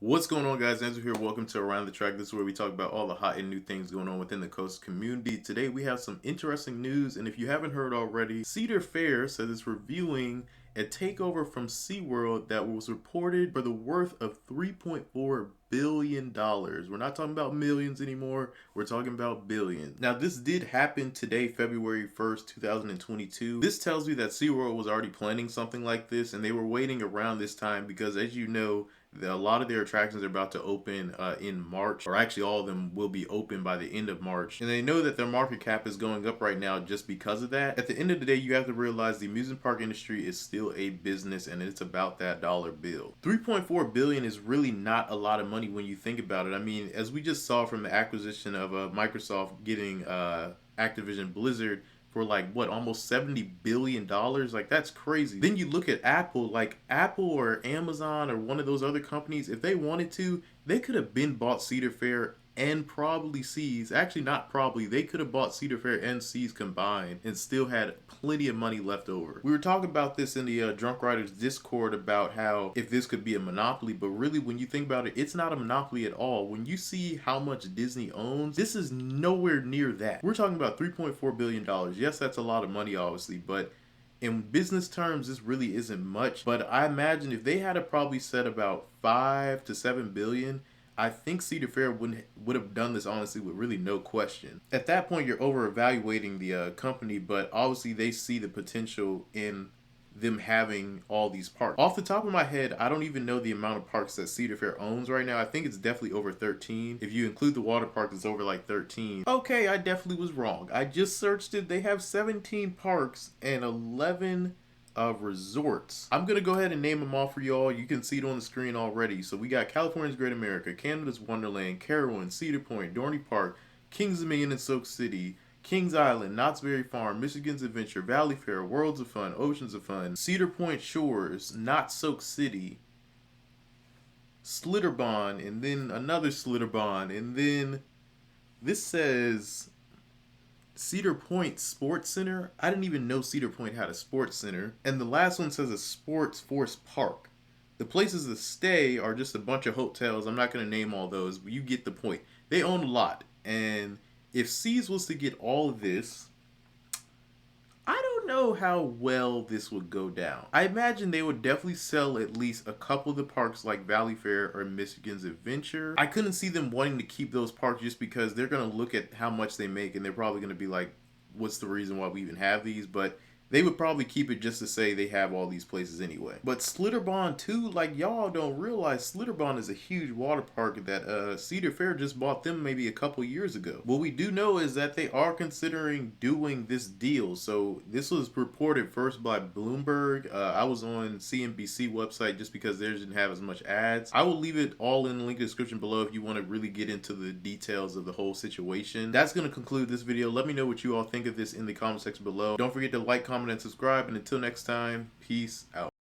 What's going on, guys? Angelo here. Welcome to Around the Track. This is where we talk about all the hot and new things going on within the coast community. Today we have some interesting news, and if you haven't heard already, Cedar Fair says it's reviewing a takeover from SeaWorld that was reported for the worth of $3.4 billion. We're not talking about millions anymore. We're talking about billions. Now, this did happen today, February 1st, 2022. This tells me that SeaWorld was already planning something like this, and they were waiting around this time because, as you know, a lot of their attractions are about to open in March, or actually all of them will be open by the end of March. And they know that their market cap is going up right now just because of that. At the end of the day, you have to realize the amusement park industry is still a business, and it's about that dollar bill. $3.4 billion is really not a lot of money when you think about it. I mean, as we just saw from the acquisition of Microsoft getting Activision Blizzard for like what, almost $70 billion. Like, that's crazy. Then you look at Apple, like Apple or Amazon or one of those other companies, if they wanted to, they could have been bought Cedar Fair and probably Seas. Actually, not probably, they could have bought Cedar Fair and Seas combined and still had plenty of money left over. We were talking about this in the Drunk Riders Discord about how if this could be a monopoly, but really when you think about it, it's not a monopoly at all. When you see how much Disney owns, this is nowhere near that. We're talking about $3.4 billion. Yes, that's a lot of money, obviously, but in business terms, this really isn't much. But I imagine if they had to probably set about 5 to 7 billion, I think Cedar Fair would have done this honestly with really no question. At that point, you're over evaluating the company, but obviously they see the potential in them having all these parks. Off the top of my head, I don't even know the amount of parks that Cedar Fair owns right now. I think it's definitely over 13. If you include the water park, it's over like 13. Okay, I definitely was wrong. I just searched it. They have 17 parks and 11 of resorts. I'm gonna go ahead and name them all for y'all. You can see it on the screen already. So we got California's Great America, Canada's Wonderland, Carowinds, Cedar Point, Dorney Park, Kings Dominion and Soak City, Kings Island, Knott's Berry Farm, Michigan's Adventure, Valley Fair, Worlds of Fun, Oceans of Fun, Cedar Point Shores, Knott Soak City, Slitterbond, and then another Slitterbond, and then this says Cedar Point Sports Center. I didn't even know Cedar Point had a sports center. And the last one says a Sports Force Park. The places to stay are just a bunch of hotels. I'm not going to name all those, but you get the point. They own a lot. And if Seas was to get all of this, I don't know how well this would go down. I imagine they would definitely sell at least a couple of the parks like Valley Fair or Michigan's Adventure. I couldn't see them wanting to keep those parks just because they're going to look at how much they make and they're probably going to be like, what's the reason why we even have these? But they would probably keep it just to say they have all these places anyway. But Slitterbond too, like, y'all don't realize Slitterbond is a huge water park that Cedar Fair just bought them maybe a couple years ago. What we do know is that they are considering doing this deal. So this was reported first by Bloomberg. I was on CNBC website just because theirs didn't have as much ads. I will leave it all in the link description below if you want to really get into the details of the whole situation. That's going to conclude this video. Let me know what you all think of this in the comment section below. Don't forget to like, comment, and subscribe, and until next time, peace out.